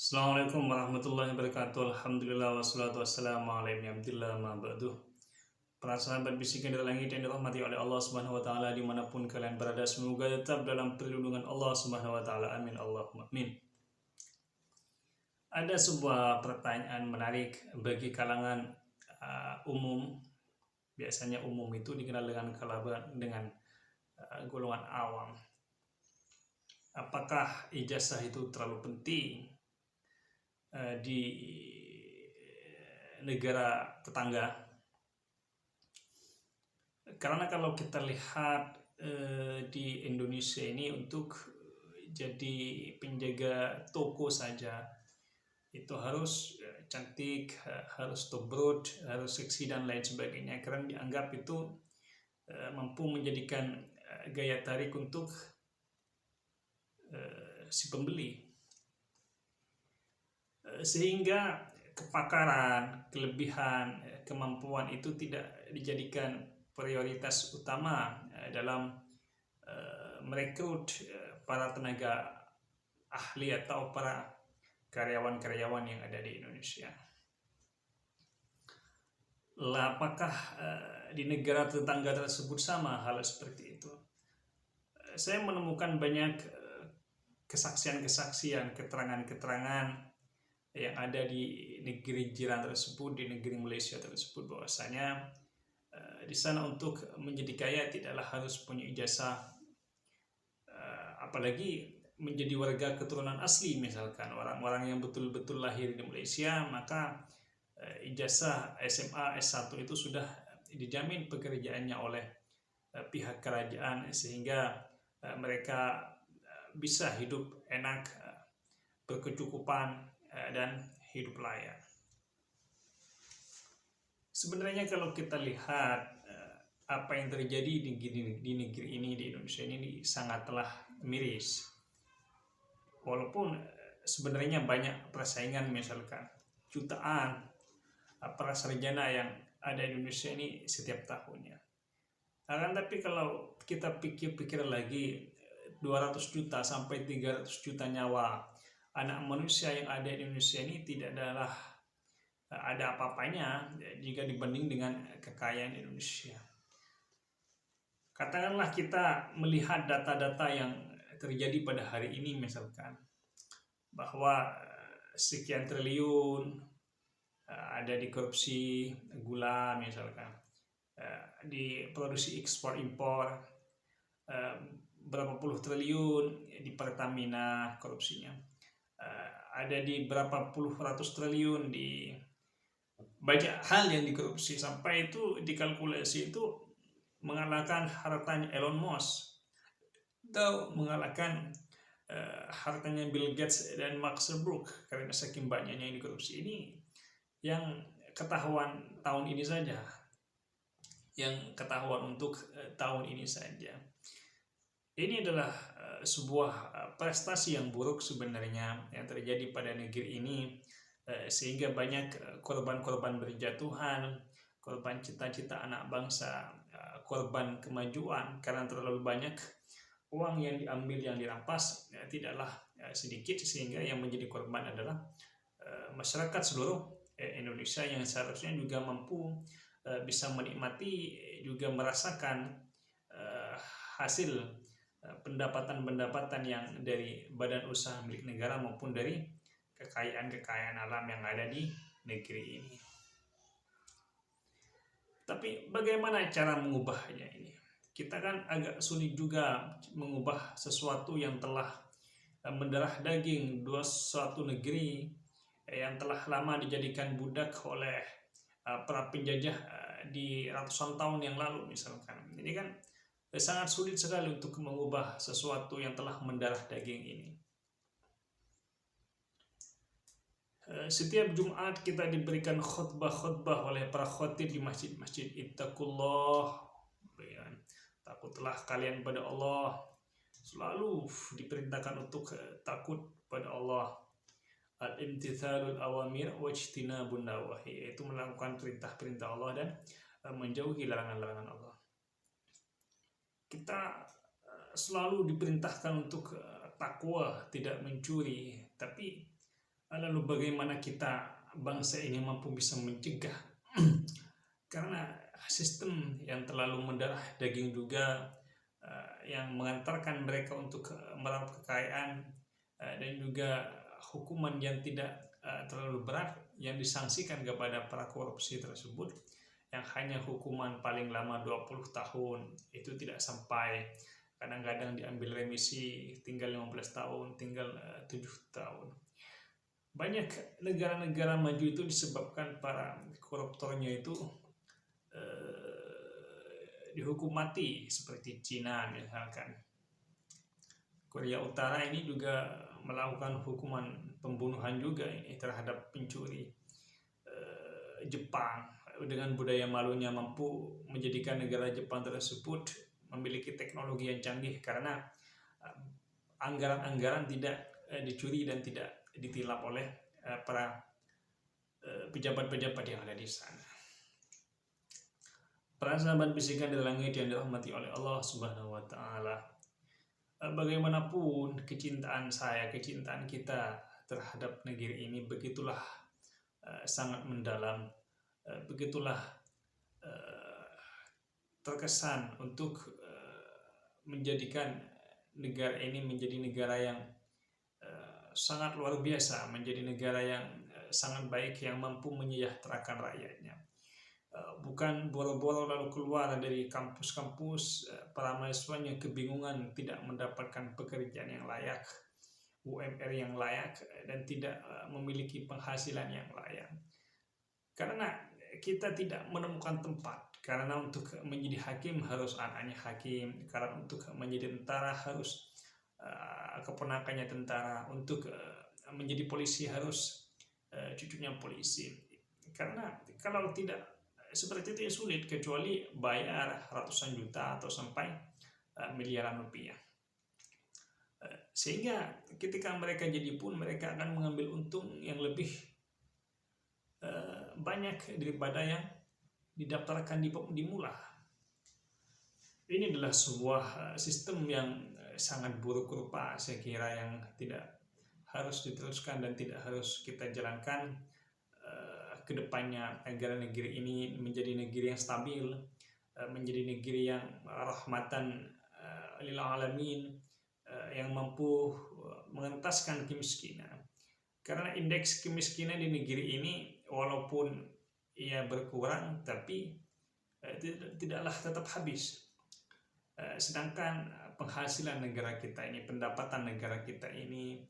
Assalamualaikum warahmatullahi wabarakatuh. Alhamdulillah wassalatu wassalamu ala ibni abdillah ma ba'du. Para sahabat bisikan dari langit yang dirahmati oleh Allah Subhanahu wa taala dimanapun kalian berada, semoga tetap dalam perlindungan Allah Subhanahu wa taala. Amin Allahumma amin. Ada sebuah pertanyaan menarik bagi kalangan umum. Biasanya umum itu dikenal dengan golongan awam. Apakah ijazah itu terlalu penting di negara tetangga? Karena kalau kita lihat di Indonesia ini, untuk jadi penjaga toko saja itu harus cantik, harus tobrut, harus seksi dan lain sebagainya, karena dianggap itu mampu menjadikan gaya tarik untuk si pembeli. Sehingga kepakaran, kelebihan, kemampuan itu tidak dijadikan prioritas utama dalam merekrut para tenaga ahli atau para karyawan-karyawan yang ada di Indonesia. Lah, apakah di negara tetangga tersebut sama hal seperti itu? Saya menemukan banyak kesaksian-kesaksian, keterangan-keterangan yang ada di negeri jiran tersebut, di negeri Malaysia tersebut, bahwasanya di sana untuk menjadi kaya tidaklah harus punya ijazah, apalagi menjadi warga keturunan asli. Misalkan orang-orang yang betul-betul lahir di Malaysia, maka ijazah SMA S1 itu sudah dijamin pekerjaannya oleh pihak kerajaan, sehingga mereka bisa hidup enak, berkecukupan, dan hidup layak. Sebenarnya kalau kita lihat apa yang terjadi di negeri ini, di Indonesia ini sangatlah miris. Walaupun sebenarnya banyak persaingan, misalkan jutaan para sarjana yang ada di Indonesia ini setiap tahunnya. Akan tapi kalau kita pikir-pikir lagi, 200 juta sampai 300 juta nyawa anak manusia yang ada di Indonesia ini tidak adalah ada apa-apanya jika dibanding dengan kekayaan Indonesia. Katakanlah kita melihat data-data yang terjadi pada hari ini, misalkan bahwa sekian triliun ada di korupsi gula, misalkan di produksi ekspor impor, berapa puluh triliun di Pertamina korupsinya, ada di berapa puluh ratus triliun di banyak hal yang dikorupsi, sampai itu dikalkulasi itu mengalahkan hartanya Elon Musk atau mengalahkan hartanya Bill Gates dan Mark Zuckerberg, karena saking banyaknya yang dikorupsi. Ini yang ketahuan tahun ini saja, yang ketahuan untuk tahun ini saja. Ini adalah sebuah prestasi yang buruk sebenarnya yang terjadi pada negeri ini, sehingga banyak korban-korban berjatuhan, korban cita-cita anak bangsa, korban kemajuan, karena terlalu banyak uang yang diambil, yang dirampas tidaklah sedikit, sehingga yang menjadi korban adalah masyarakat seluruh Indonesia yang seharusnya juga mampu bisa menikmati, juga merasakan hasil pendapatan-pendapatan yang dari badan usaha milik negara maupun dari kekayaan-kekayaan alam yang ada di negeri ini. Tapi bagaimana cara mengubahnya ini? Kita kan agak sulit juga mengubah sesuatu yang telah mendarah daging suatu negeri yang telah lama dijadikan budak oleh para penjajah di ratusan tahun yang lalu, misalkan. Ini kan sangat sulit sekali untuk mengubah sesuatu yang telah mendarah daging ini. Setiap Jumat kita diberikan khutbah oleh para khatib di masjid-masjid. Ittaqullah, takutlah kalian pada Allah. Selalu diperintahkan untuk takut pada Allah. Al-imtithalul awamir wajtinabun nawahi, yaitu melakukan perintah-perintah Allah dan menjauhi larangan-larangan Allah. Kita selalu diperintahkan untuk takwa, tidak mencuri, tapi Lalu bagaimana kita bangsa ini mampu bisa mencegah karena sistem yang terlalu mendarah daging juga yang mengantarkan mereka untuk meraup kekayaan dan juga hukuman yang tidak terlalu berat yang disangsikan kepada para korupsi tersebut, yang hanya hukuman paling lama 20 tahun itu tidak sampai, kadang-kadang diambil remisi tinggal 15 tahun, tinggal 7 tahun. Banyak negara-negara maju itu disebabkan para koruptornya itu dihukum mati, seperti Cina misalkan. Korea Utara ini juga melakukan hukuman pembunuhan juga ini terhadap pencuri. Jepang dengan budaya malunya mampu menjadikan negara Jepang tersebut memiliki teknologi yang canggih karena anggaran-anggaran tidak dicuri dan tidak ditilap oleh para pejabat-pejabat yang ada di sana. Para sahabat bisikan di langit yang dirahmati oleh Allah Subhanahu wa Ta'ala, bagaimanapun kecintaan kita terhadap negeri ini begitulah sangat mendalam, begitulah terkesan untuk menjadikan negara ini menjadi negara yang sangat luar biasa, menjadi negara yang sangat baik, yang mampu menyejahterakan rakyatnya. Bukan boro-boro lalu keluar dari kampus-kampus para mahasiswanya kebingungan tidak mendapatkan pekerjaan yang layak, UMR yang layak, dan tidak memiliki penghasilan yang layak. Karena kita tidak menemukan tempat. Karena untuk menjadi hakim harus anaknya hakim, karena untuk menjadi tentara harus keponakannya tentara, untuk menjadi polisi harus cucunya polisi. Karena kalau tidak seperti itu ya sulit, kecuali bayar ratusan juta atau sampai miliaran rupiah. Sehingga ketika mereka jadi pun mereka akan mengambil untung yang lebih banyak daripada yang didaftarkan di mula. Ini adalah sebuah sistem yang sangat buruk rupa, saya kira, yang tidak harus diteruskan dan tidak harus kita jalankan ke depannya agar negeri ini menjadi negeri yang stabil, menjadi negeri yang rahmatan lil alamin, yang mampu mengentaskan kemiskinan. Karena indeks kemiskinan di negeri ini walaupun ia berkurang tapi tidaklah tetap habis. Sedangkan penghasilan negara kita ini, pendapatan negara kita ini,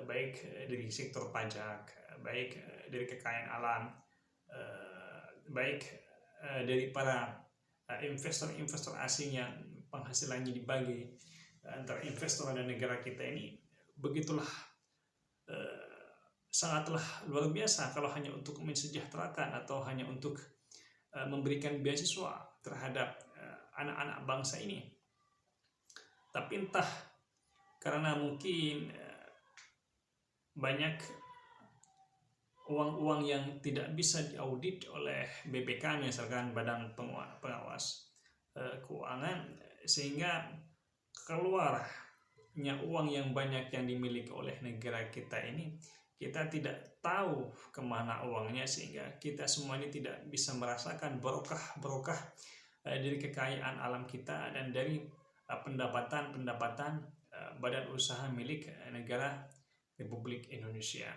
baik dari sektor pajak, baik dari kekayaan alam, baik dari para investor-investor asing yang penghasilannya dibagi antara investor dan negara kita ini, begitulah sangatlah luar biasa kalau hanya untuk mensejahterakan atau hanya untuk memberikan beasiswa terhadap anak-anak bangsa ini. Tapi entah karena mungkin banyak uang-uang yang tidak bisa diaudit oleh BPK misalkan, Badan Pengawas Keuangan, sehingga keluarnya uang yang banyak yang dimiliki oleh negara kita ini, kita tidak tahu kemana uangnya, sehingga kita semua ini tidak bisa merasakan berkah dari kekayaan alam kita dan dari pendapatan badan usaha milik negara Republik Indonesia.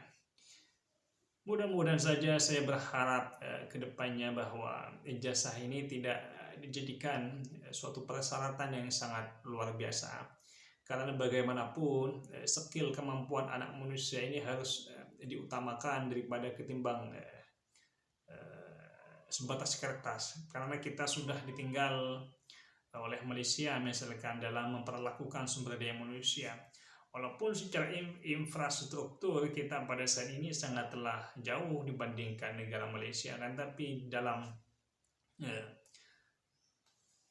Mudah-mudahan saja saya berharap ke depannya bahwa ijazah ini tidak dijadikan suatu persyaratan yang sangat luar biasa. Karena bagaimanapun skill, kemampuan anak manusia ini harus diutamakan daripada ketimbang sebatas kertas. Karena kita sudah ditinggal oleh Malaysia misalkan dalam memperlakukan sumber daya manusia. Walaupun secara infrastruktur kita pada saat ini sangatlah jauh dibandingkan negara Malaysia kan, tapi dalam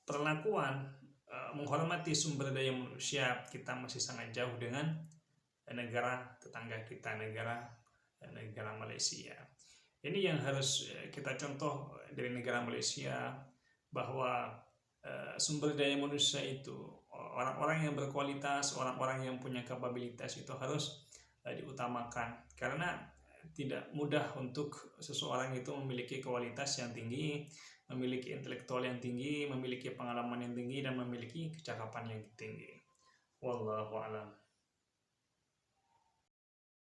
perlakuan menghormati sumber daya manusia kita masih sangat jauh dengan negara tetangga kita, negara Malaysia. Ini yang harus kita contoh dari negara Malaysia, bahwa sumber daya manusia itu, orang-orang yang berkualitas, orang-orang yang punya kapabilitas itu harus diutamakan, karena tidak mudah untuk seseorang itu memiliki kualitas yang tinggi, memiliki intelektual yang tinggi, memiliki pengalaman yang tinggi, dan memiliki kecakapan yang tinggi. Wallahu a'lam.